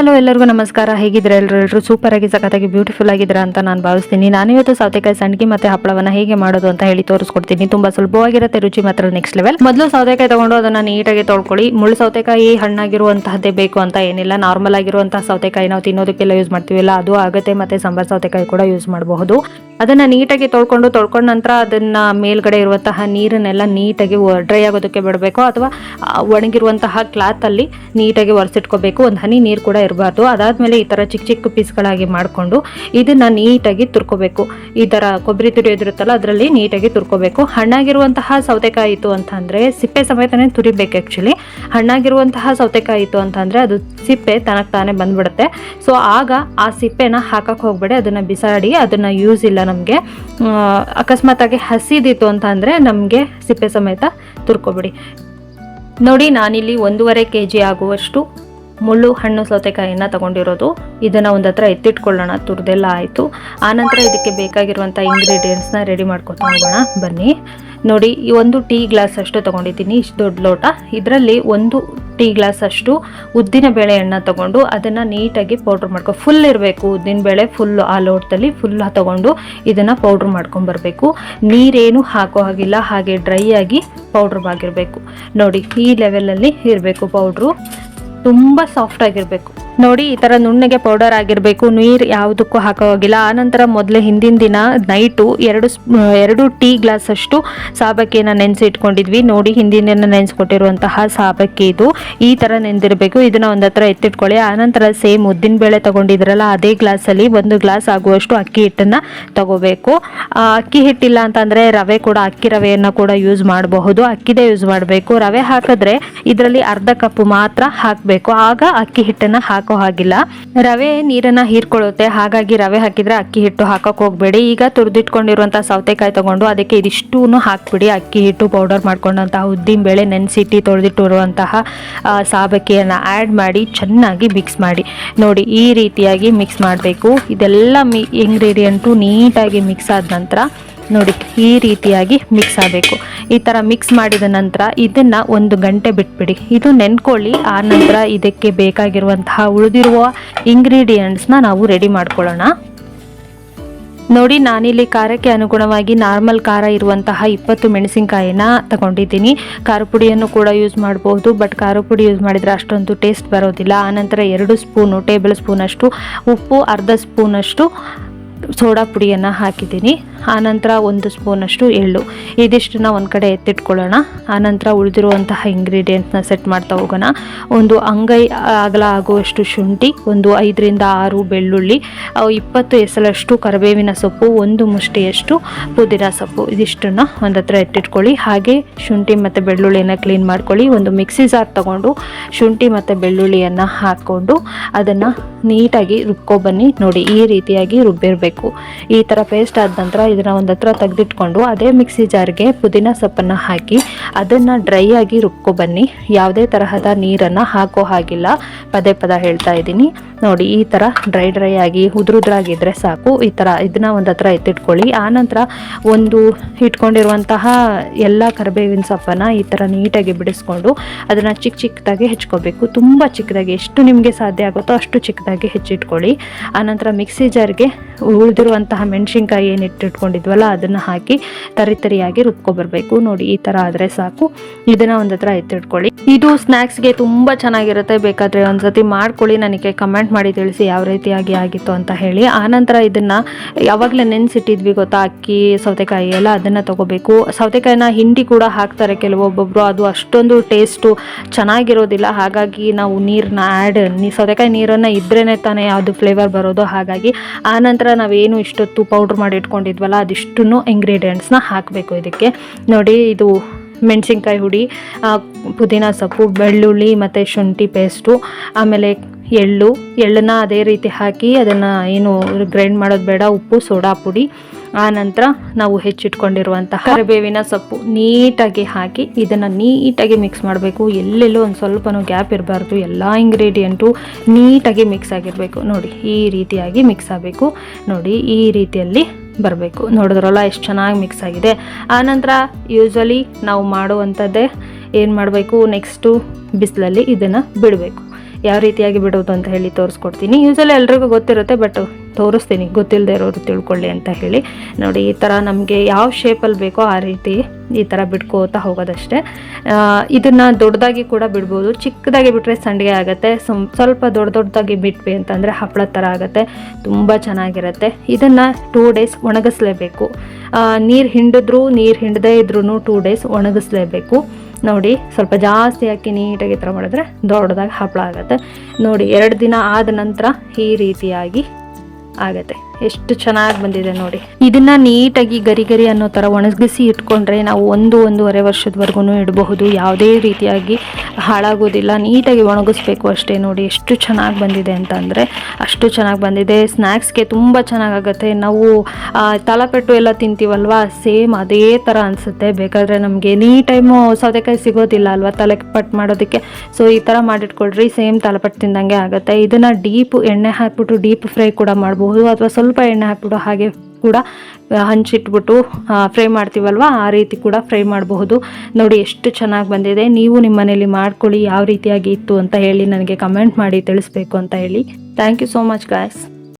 Hello ಎಲ್ಲರಿಗೂ ನಮಸ್ಕಾರ. ಹೇಗಿದ್ರೆ ಎಲ್ಲರೂ ಸೂಪರ್ ಆಗಿ ಸಖತ್ತಾಗಿ ಬ್ಯೂಟಿಫುಲ್ ಆಗಿದ್ದೀರಾ ಅಂತ ನಾನು ಭಾವಿಸ್ತೀನಿ. ನಾನಿವತ್ತು ಸೌತೆಕಾಯಿ ಸಂಡಿಗೆ ಮತ್ತೆ ಹಪ್ಪಳವನ್ನ ಹೇಗೆ ಮಾಡೋದು ಅಂತ ಹೇಳಿ ತೋರಿಸ್ಕೊಡ್ತೀನಿ. ತುಂಬಾ ಸುಲಭವಾಗಿರುತ್ತೆ, ರುಚಿ ಮಾತ್ರ ನೆಕ್ಸ್ಟ್ ಲೆವೆಲ್. ಮೊದಲು ಸೌತೆಕಾಯಿ ತಗೊಂಡು ಅದನ್ನ ನೀಟಾಗಿ ತೊಳ್ಕೊಳ್ಳಿ. ಮುಳ್ಳು ಸೌತೆಕಾಯಿ ಹಣ್ಣಾಗಿರುವಂತಹದ್ದೇ ಬೇಕು ಅಂತ ಏನಿಲ್ಲ. ನಾರ್ಮಲ್ ಆಗಿರುವಂತಹ ಸೌತೆಕಾಯಿ ನಾವು ತಿನ್ನೋದಕ್ಕೆಲ್ಲ ಯೂಸ್ ಮಾಡ್ತೀವಿಲ್ಲ ಅದು ಆಗುತ್ತೆ. ಮತ್ತೆ ಸಾಂಬಾರ್ ಸೌತೆಕಾಯಿ ಕೂಡ ಯೂಸ್ ಮಾಡಬಹುದು. ಅದನ್ನ ನೀಟಾಗಿ ತೊಳ್ಕೊಂಡ ನಂತರ ಅದನ್ನ ಮೇಲ್ಗಡೆ ಇರುವಂತಹ ನೀರನ್ನೆಲ್ಲ ನೀಟಾಗಿ ಡ್ರೈ ಆಗೋದಕ್ಕೆ ಬಿಡಬೇಕು, ಅಥವಾ ಒಣಗಿರುವಂತಹ ಕ್ಲಾತ್ ಅಲ್ಲಿ ನೀಟಾಗಿ ಒರೆಸಿಟ್ಕೋಬೇಕು. ಒಂದು ಹನಿ ನೀರು ಕೂಡ ಇರಬಾರ್ದು. ಅದಾದ್ಮೇಲೆ ಈ ತರ ಚಿಕ್ಕ ಚಿಕ್ಕ ಪೀಸ್ಗಳಾಗಿ ಮಾಡಿಕೊಂಡು ಇದನ್ನ ನೀಟಾಗಿ ತುರ್ಕೋಬೇಕು. ಈ ತರ ಕೊಬ್ಬರಿ ತುರಿಯೋದಿರುತ್ತಲ್ಲ ಅದರಲ್ಲಿ ನೀಟಾಗಿ ತುರ್ಕೋಬೇಕು. ಹಣ್ಣಾಗಿರುವಂತಹ ಸೌತೆಕಾಯಿ ಇತ್ತು ಅಂತಂದ್ರೆ ಸಿಪ್ಪೆ ಸಮೇತನೇ ತುರಿಬೇಕು. ಆಕ್ಚುಲಿ ಹಣ್ಣಾಗಿರುವಂತಹ ಸೌತೆಕಾಯಿ ಇತ್ತು ಅಂತಂದ್ರೆ ಅದು ಸಿಪ್ಪೆ ತನಕ್ ತಾನೇ ಬಂದ್ಬಿಡುತ್ತೆ. ಸೊ ಆಗ ಆ ಸಿಪ್ಪೆನ ಹಾಕಕ್ ಹೋಗ್ಬೇಡಿ, ಅದನ್ನ ಬಿಸಾಡಿ. ಅದನ್ನ ಯೂಸ್ ಇಲ್ಲ ನಮಗೆ. ಅಕಸ್ಮಾತ್ ಆಗಿ ಹಸಿದಿತ್ತು ಅಂತ ಅಂದ್ರೆ ನಮಗೆ ಸಿಪ್ಪೆ ಸಮೇತ ತುರ್ಕೊಬಿಡಿ. ನೋಡಿ, ನಾನಿಲ್ಲಿ 1.5 kg ಆಗುವಷ್ಟು ಮುಳ್ಳು ಹಣ್ಣು ಸೌತೆಕಾಯಿನ ತಗೊಂಡಿರೋದು. ಇದನ್ನ ಒಂದ್ ಹತ್ರ ಎತ್ತಿಟ್ಕೊಳ್ಳೋಣ. ತುರ್ದೆಲ್ಲ ಆಯ್ತು. ಆನಂತರ ಇದಕ್ಕೆ ಬೇಕಾಗಿರುವಂಥ ಇಂಗ್ರೀಡಿಯೆಂಟ್ಸ್ನ ರೆಡಿ ಮಾಡ್ಕೊತಾ ಹೋಗೋಣ ಬನ್ನಿ. ನೋಡಿ, ಈ 1 ಟೀ ಗ್ಲಾಸ್ ಅಷ್ಟು ತಗೊಂಡಿದ್ದೀನಿ, ಇಷ್ಟು ದೊಡ್ಡ ಲೋಟ. ಇದರಲ್ಲಿ 1 ಟೀ ಗ್ಲಾಸ್ ಅಷ್ಟು ಉದ್ದಿನ ಬೇಳೆಯನ್ನ ತಗೊಂಡು ಅದನ್ನ ನೀಟಾಗಿ ಪೌಡ್ರ್ ಮಾಡ್ಕೊ. ಫುಲ್ ಇರಬೇಕು ಉದ್ದಿನ ಬೇಳೆ, ಫುಲ್ ಆ ಲೋಟದಲ್ಲಿ ಫುಲ್ ತಗೊಂಡು ಇದನ್ನ ಪೌಡ್ರ್ ಮಾಡ್ಕೊಂಡ್ ಬರಬೇಕು. ನೀರೇನು ಹಾಕೋ ಹಾಗಿಲ್ಲ, ಹಾಗೆ ಡ್ರೈ ಆಗಿ ಪೌಡ್ರ್ ಆಗಿರ್ಬೇಕು. ನೋಡಿ, ಈ ಲೆವೆಲಲ್ಲಿ ಇರಬೇಕು ಪೌಡ್ರು. ತುಂಬಾ ಸಾಫ್ಟ್ ಆಗಿರ್ಬೇಕು. ನೋಡಿ, ಈ ತರ ನುಣ್ಣಗೆ ಪೌಡರ್ ಆಗಿರ್ಬೇಕು. ನೀರು ಯಾವುದಕ್ಕೂ ಹಾಕೋ ಹೋಗಿಲ್ಲ. ಆನಂತರ ಮೊದಲೇ ಹಿಂದಿನ ದಿನ ನೈಟು 2 ಟೀ ಗ್ಲಾಸ್ ಅಷ್ಟು ಸಾಬಕ್ಕಿನ ನೆನೆಸಿ ಇಟ್ಕೊಂಡಿದ್ವಿ. ನೋಡಿ, ಹಿಂದಿನ ದಿನ ನೆನೆಸ್ಕೊಟ್ಟಿರುವಂತಹ ಸಾಬಕ್ಕಿ ಇದು ಈ ತರ ನೆಂದಿರಬೇಕು. ಇದನ್ನ ಒಂದ್ ಹತ್ರ ಎತ್ತಿಟ್ಕೊಳ್ಳಿ. ಆನಂತರ ಸೇಮ್ ಉದ್ದಿನ ಬೇಳೆ ತಗೊಂಡಿದ್ರಲ್ಲ ಅದೇ ಗ್ಲಾಸಲ್ಲಿ 1 ಗ್ಲಾಸ್ ಆಗುವಷ್ಟು ಅಕ್ಕಿ ಹಿಟ್ಟನ್ನ ತಗೋಬೇಕು. ಅಕ್ಕಿ ಹಿಟ್ಟಿಲ್ಲ ಅಂತಂದ್ರೆ ರವೆ ಕೂಡ, ಅಕ್ಕಿ ರವೆಯನ್ನ ಕೂಡ ಯೂಸ್ ಮಾಡಬಹುದು. ಅಕ್ಕಿದೇ ಯೂಸ್ ಮಾಡಬೇಕು. ರವೆ ಹಾಕಿದ್ರೆ ಇದರಲ್ಲಿ ಅರ್ಧ ಕಪ್ ಮಾತ್ರ ಹಾಕಬೇಕು. ಆಗ ಅಕ್ಕಿ ಹಿಟ್ಟನ್ನ ಹಾಕೋ ಹಾಗಿಲ್ಲ. ರವೆ ನೀರನ್ನ ಹೀರ್ಕೊಳ್ಳುತ್ತೆ, ಹಾಗಾಗಿ ರವೆ ಹಾಕಿದ್ರೆ ಅಕ್ಕಿ ಹಿಟ್ಟು ಹಾಕಕ್ ಹೋಗ್ಬೇಡಿ. ಈಗ ತುರಿದಿಟ್ಕೊಂಡಿರುವಂತಹ ಸೌತೆಕಾಯಿ ತಗೊಂಡು ಅದಕ್ಕೆ ಇದಿಷ್ಟೂ ಹಾಕ್ಬಿಡಿ. ಅಕ್ಕಿ ಹಿಟ್ಟು, ಪೌಡರ್ ಮಾಡ್ಕೊಂಡಂತಹ ಉದ್ದಿನ ಬೇಳೆ, ನೆನೆಸಿಟ್ಟು ತೊಳೆದಿಟ್ಟಿರುವಂತಹ ಸಾಬಕ್ಕಿಯನ್ನ ಆ್ಯಡ್ ಮಾಡಿ ಚೆನ್ನಾಗಿ ಮಿಕ್ಸ್ ಮಾಡಿ. ನೋಡಿ, ಈ ರೀತಿಯಾಗಿ ಮಿಕ್ಸ್ ಮಾಡಬೇಕು. ಇದೆಲ್ಲ ಇಂಗ್ರೀಡಿಯೆಂಟು ನೀಟಾಗಿ ಮಿಕ್ಸ್ ಆದ ನಂತರ ನೋಡಿ ಈ ರೀತಿಯಾಗಿ ಮಿಕ್ಸ್ ಆಗಬೇಕು. ಈ ತರ ಮಿಕ್ಸ್ ಮಾಡಿದ ನಂತರ ಇದನ್ನ 1 ಗಂಟೆ ಬಿಟ್ಬಿಡಿ. ಇದು ನೆನ್ಕೊಳ್ಳಿ. ಆ ನಂತರ ಇದಕ್ಕೆ ಬೇಕಾಗಿರುವಂತಹ ಉಳಿದಿರುವ ಇಂಗ್ರೀಡಿಯೆಂಟ್ಸ್ನ ನಾವು ರೆಡಿ ಮಾಡ್ಕೊಳ್ಳೋಣ. ನೋಡಿ, ನಾನಿಲ್ಲಿ ಖಾರಕ್ಕೆ ಅನುಗುಣವಾಗಿ ನಾರ್ಮಲ್ ಖಾರ ಇರುವಂತಹ 20 ಮೆಣಸಿನಕಾಯಿನ ತಗೊಂಡಿದ್ದೀನಿ. ಖಾರ ಪುಡಿಯನ್ನು ಕೂಡ ಯೂಸ್ ಮಾಡಬಹುದು, ಬಟ್ ಖಾರ ಪುಡಿ ಯೂಸ್ ಮಾಡಿದ್ರೆ ಅಷ್ಟೊಂದು ಟೇಸ್ಟ್ ಬರೋದಿಲ್ಲ. ಆನಂತರ 2 ಟೇಬಲ್ ಸ್ಪೂನ್ ಅಷ್ಟು ಉಪ್ಪು, ಅರ್ಧ ಸ್ಪೂನ್ ಅಷ್ಟು ಸೋಡಾ ಪುಡಿಯನ್ನು ಹಾಕಿದ್ದೀನಿ. ಆನಂತರ 1 ಸ್ಪೂನ್ ಅಷ್ಟು ಎಳ್ಳು. ಇದಿಷ್ಟನ್ನ ಒಂದು ಕಡೆ ಎತ್ತಿಟ್ಕೊಳ್ಳೋಣ. ಆನಂತರ ಉಳಿದಿರುವಂತಹ ಇಂಗ್ರೀಡಿಯೆಂಟ್ಸ್ನ ಸೆಟ್ ಮಾಡ್ತಾ ಹೋಗೋಣ. 1 ಅಂಗೈ ಅಗಲ ಆಗುವಷ್ಟು ಶುಂಠಿ, 5 ರಿಂದ 6 ಬೆಳ್ಳುಳ್ಳಿ, 20 ಎಸಳಷ್ಟು ಕರಿಬೇವಿನ ಸೊಪ್ಪು, 1 ಮುಷ್ಟಿಯಷ್ಟು ಪುದೀನ ಸೊಪ್ಪು. ಇದಿಷ್ಟನ್ನ ಒಂದು ಹತ್ರ ಎತ್ತಿಟ್ಕೊಳ್ಳಿ. ಹಾಗೆ ಶುಂಠಿ ಮತ್ತು ಬೆಳ್ಳುಳ್ಳಿಯನ್ನು ಕ್ಲೀನ್ ಮಾಡ್ಕೊಳ್ಳಿ. ಒಂದು ಮಿಕ್ಸಿ ಜಾರ್ ತಗೊಂಡು ಶುಂಠಿ ಮತ್ತು ಬೆಳ್ಳುಳ್ಳಿಯನ್ನು ಹಾಕ್ಕೊಂಡು ಅದನ್ನು ನೀಟಾಗಿ ರುಬ್ಕೊಬನ್ನಿ. ನೋಡಿ, ಈ ರೀತಿಯಾಗಿ ರುಬ್ಬಿರಬೇಕು. ಈ ಥರ ಪೇಸ್ಟ್ ಆದ ನಂತರ ಇದನ್ನ ಒಂದು ಹತ್ರ ತೆಗೆದಿಟ್ಕೊಂಡು ಅದೇ ಮಿಕ್ಸಿ ಜಾರ್ಗೆ ಪುದೀನ ಸೊಪ್ಪನ್ನು ಹಾಕಿ ಅದನ್ನು ಡ್ರೈ ಆಗಿ ರುಬ್ಕೊಬನ್ನಿ. ಯಾವುದೇ ತರಹದ ನೀರನ್ನು ಹಾಕೋ ಹಾಗಿಲ್ಲ, ಪದೇ ಹೇಳ್ತಾ ಇದ್ದೀನಿ. ನೋಡಿ, ಈ ಥರ ಡ್ರೈ ಆಗಿ ಉದುರುದ್ರಾಗಿದ್ರೆ ಸಾಕು. ಈ ಥರ ಇದನ್ನ ಒಂದು ಹತ್ರ ಎತ್ತಿಟ್ಕೊಳ್ಳಿ. ಆನಂತರ ಇಟ್ಕೊಂಡಿರುವಂತಹ ಎಲ್ಲ ಕರಿಬೇವಿನ ಸೊಪ್ಪನ್ನು ಈ ಥರ ನೀಟಾಗಿ ಬಿಡಿಸ್ಕೊಂಡು ಅದನ್ನು ಚಿಕ್ಕದಾಗಿ ಹೆಚ್ಕೋಬೇಕು. ತುಂಬ ಚಿಕ್ಕದಾಗಿ, ಎಷ್ಟು ನಿಮಗೆ ಸಾಧ್ಯ ಆಗುತ್ತೋ ಅಷ್ಟು ಚಿಕ್ಕದಾಗಿ ಹೆಚ್ಚಿಟ್ಕೊಳ್ಳಿ. ಆನಂತರ ಮಿಕ್ಸಿ ಜಾರ್ಗೆ ಉಳಿದಿರುವಂತಹ ಮೆಣಸಿನ್ಕಾಯಿ ಏನಿಟ್ಟಿಟ್ಕೊಂಡಿದ್ವಲ್ಲ ಅದನ್ನು ಹಾಕಿ ತರಿಯಾಗಿ ರುಬ್ಕೊಬರ್ಬೇಕು. ನೋಡಿ, ಈ ಥರ ಆದರೆ ಸಾಕು. ಇದನ್ನ ಒಂದು ಹತ್ರ ಎತ್ತಿಟ್ಕೊಳ್ಳಿ. ಇದು ಸ್ನ್ಯಾಕ್ಸ್ಗೆ ತುಂಬ ಚೆನ್ನಾಗಿರುತ್ತೆ. ಬೇಕಾದರೆ ಒಂದ್ಸತಿ ಮಾಡ್ಕೊಳ್ಳಿ. ನನಗೆ ಕಮೆಂಟ್ ಮಾಡಿ ತಿಳಿಸಿ ಯಾವ ರೀತಿಯಾಗಿ ಆಗಿತ್ತು ಅಂತ ಹೇಳಿ. ಆನಂತರ ಇದನ್ನ ಯಾವಾಗಲೇ ನೆನೆಸಿಟ್ಟಿದ್ವಿ ಗೊತ್ತಾ, ಅಕ್ಕಿ ಸೌತೆಕಾಯಿ ಎಲ್ಲ, ಅದನ್ನು ತಗೋಬೇಕು. ಸೌತೆಕಾಯಿನ ಹಿಂಡಿ ಕೂಡ ಹಾಕ್ತಾರೆ ಕೆಲವೊಬ್ಬೊಬ್ರು, ಅದು ಅಷ್ಟೊಂದು ಟೇಸ್ಟು ಚೆನ್ನಾಗಿರೋದಿಲ್ಲ. ಹಾಗಾಗಿ ನಾವು ಸೌತೆಕಾಯಿ ನೀರನ್ನು ಇದ್ರೇನೆ ತಾನೇ ಅದು ಫ್ಲೇವರ್ ಬರೋದು. ಹಾಗಾಗಿ ಆನಂತರ ನಾವೇನು ಇಷ್ಟೊತ್ತು ಪೌಡ್ರ್ ಮಾಡಿ ಇಟ್ಕೊಂಡಿದ್ವಲ್ಲ ಅದಿಷ್ಟನ್ನು ಇಂಗ್ರೀಡಿಯೆಂಟ್ಸ್ನ ಹಾಕಬೇಕು ಇದಕ್ಕೆ. ನೋಡಿ, ಇದು ಮೆಣಸಿನ್ಕಾಯಿ ಹುಡಿ, ಪುದೀನ ಸೊಪ್ಪು, ಬೆಳ್ಳುಳ್ಳಿ ಮತ್ತು ಶುಂಠಿ ಪೇಸ್ಟು, ಆಮೇಲೆ ಎಳ್ಳನ್ನ ಅದೇ ರೀತಿ ಹಾಕಿ ಅದನ್ನು ಏನು ಗ್ರೈಂಡ್ ಮಾಡೋದು ಬೇಡ. ಉಪ್ಪು, ಸೋಡಾ ಪುಡಿ, ಆನಂತರ ನಾವು ಹೆಚ್ಚಿಟ್ಕೊಂಡಿರುವಂತಹ ಕರಿಬೇವಿನ ಸೊಪ್ಪು ನೀಟಾಗಿ ಹಾಕಿ ಇದನ್ನು ನೀಟಾಗಿ ಮಿಕ್ಸ್ ಮಾಡಬೇಕು. ಎಲ್ಲೆಲ್ಲೂ ಒಂದು ಸ್ವಲ್ಪನೂ ಗ್ಯಾಪ್ ಇರಬಾರ್ದು. ಎಲ್ಲ ಇಂಗ್ರೀಡಿಯೆಂಟು ನೀಟಾಗಿ ಮಿಕ್ಸ್ ಆಗಿರಬೇಕು. ನೋಡಿ, ಈ ರೀತಿಯಾಗಿ ಮಿಕ್ಸ್ ಆಗಬೇಕು. ನೋಡಿ, ಈ ರೀತಿಯಲ್ಲಿ ಬರಬೇಕು. ನೋಡಿದ್ರಲ್ಲ ಎಷ್ಟು ಚೆನ್ನಾಗಿ ಮಿಕ್ಸ್ ಆಗಿದೆ. ಆನಂತರ ಯೂಶ್ವಲಿ ನಾವು ಮಾಡುವಂಥದ್ದೇ ಏನು ಮಾಡಬೇಕು, ನೆಕ್ಸ್ಟು ಬಿಸಿಲಲ್ಲಿ ಇದನ್ನು ಬಿಡಬೇಕು. ಯಾವ ರೀತಿಯಾಗಿ ಬಿಡೋದು ಅಂತ ಹೇಳಿ ತೋರಿಸ್ಕೊಡ್ತೀನಿ. ಯೂಸಲಿ ಎಲ್ರಿಗೂ ಗೊತ್ತಿರುತ್ತೆ, ಬಟ್ ತೋರಿಸ್ತೀನಿ ಗೊತ್ತಿಲ್ಲದೆ ಇರೋರು ತಿಳ್ಕೊಳ್ಳಿ ಅಂತ ಹೇಳಿ. ನೋಡಿ ಈ ಥರ ನಮಗೆ ಯಾವ ಶೇಪಲ್ಲಿ ಬೇಕೋ ಆ ರೀತಿ ಈ ಥರ ಬಿಡ್ಕೋತಾ ಹೋಗೋದಷ್ಟೇ. ಇದನ್ನು ದೊಡ್ಡದಾಗಿ ಕೂಡ ಬಿಡ್ಬೋದು, ಚಿಕ್ಕದಾಗಿ ಬಿಟ್ಟರೆ ಸಂಡಿಗೆ ಆಗುತ್ತೆ. ಸ್ವಲ್ಪ ದೊಡ್ಡದಾಗಿ ಬಿಟ್ವಿ ಅಂತಂದರೆ ಹಪ್ಪಳ ಥರ ಆಗುತ್ತೆ, ತುಂಬ ಚೆನ್ನಾಗಿರುತ್ತೆ. ಇದನ್ನು 2 days ಒಣಗಿಸ್ಲೇಬೇಕು. ನೀರು ಹಿಂಡದೇ ಇದ್ರೂ 2 days ಒಣಗಿಸ್ಲೇಬೇಕು. ನೋಡಿ ಸ್ವಲ್ಪ ಜಾಸ್ತಿ ಹಾಕಿ ನೀಟಾಗಿ ಈ ಥರ ಮಾಡಿದ್ರೆ ದೊಡ್ಡದಾಗಿ ಹಪ್ಪಳ ಆಗುತ್ತೆ. ನೋಡಿ 2 ದಿನ ಆದ ನಂತರ ಈ ರೀತಿಯಾಗಿ ಆಗುತ್ತೆ. ಎಷ್ಟು ಚೆನ್ನಾಗಿ ಬಂದಿದೆ ನೋಡಿ. ಇದನ್ನ ನೀಟಾಗಿ ಗರಿ ಅನ್ನೋ ಥರ ಒಣಗಿಸಿ ಇಟ್ಕೊಂಡ್ರೆ ನಾವು 1-1.5 ವರ್ಷದವರೆಗೂ ಇಡಬಹುದು. ಯಾವುದೇ ರೀತಿಯಾಗಿ ಹಾಳಾಗೋದಿಲ್ಲ. ನೀಟಾಗಿ ಒಣಗಿಸ್ಬೇಕು ಅಷ್ಟೇ. ನೋಡಿ ಎಷ್ಟು ಚೆನ್ನಾಗಿ ಬಂದಿದೆ ಅಂತಂದರೆ ಅಷ್ಟು ಚೆನ್ನಾಗಿ ಬಂದಿದೆ. ಸ್ನ್ಯಾಕ್ಸ್ಗೆ ತುಂಬ ಚೆನ್ನಾಗಾಗುತ್ತೆ. ನಾವು ತಲಪೆಟ್ಟು ಎಲ್ಲ ತಿಂತೀವಲ್ವ, ಸೇಮ್ ಅದೇ ಥರ ಅನಿಸುತ್ತೆ. ಬೇಕಾದರೆ ನಮಗೆ ಎನಿ ಟೈಮು ಸೌತೆಕಾಯಿ ಸಿಗೋದಿಲ್ಲ ಅಲ್ವಾ ತಲೆಗೆ ಪಟ್ಟು ಮಾಡೋದಕ್ಕೆ. ಸೊ ಈ ಥರ ಮಾಡಿಟ್ಕೊಳ್ರಿ, ಸೇಮ್ ತಲಪೆಟ್ಟು ತಿಂದಂಗೆ ಆಗುತ್ತೆ. ಇದನ್ನು ಎಣ್ಣೆ ಹಾಕ್ಬಿಟ್ಟು ಡೀಪ್ ಫ್ರೈ ಕೂಡ ಮಾಡಬಹುದು, ಅಥವಾ ಸ್ವಲ್ಪ ಎಣ್ಣೆ ಹಾಕ್ಬಿಟ್ಟು ಹಾಗೆ ಕೂಡ ಹಂಚಿಟ್ಬಿಟ್ಟು ಫ್ರೈ ಮಾಡ್ತೀವಲ್ವ ಆ ರೀತಿ ಕೂಡ ಫ್ರೈ ಮಾಡಬಹುದು. ನೋಡಿ ಎಷ್ಟು ಚೆನ್ನಾಗಿ ಬಂದಿದೆ. ನೀವು ನಿಮ್ಮ ಮನೇಲಿ ಮಾಡ್ಕೊಳ್ಳಿ, ಯಾವ ರೀತಿಯಾಗಿ ಇತ್ತು ಅಂತ ಹೇಳಿ ನನಗೆ ಕಮೆಂಟ್ ಮಾಡಿ ತಿಳಿಸ್ಬೇಕು ಅಂತ ಹೇಳಿ. Thank you so much guys.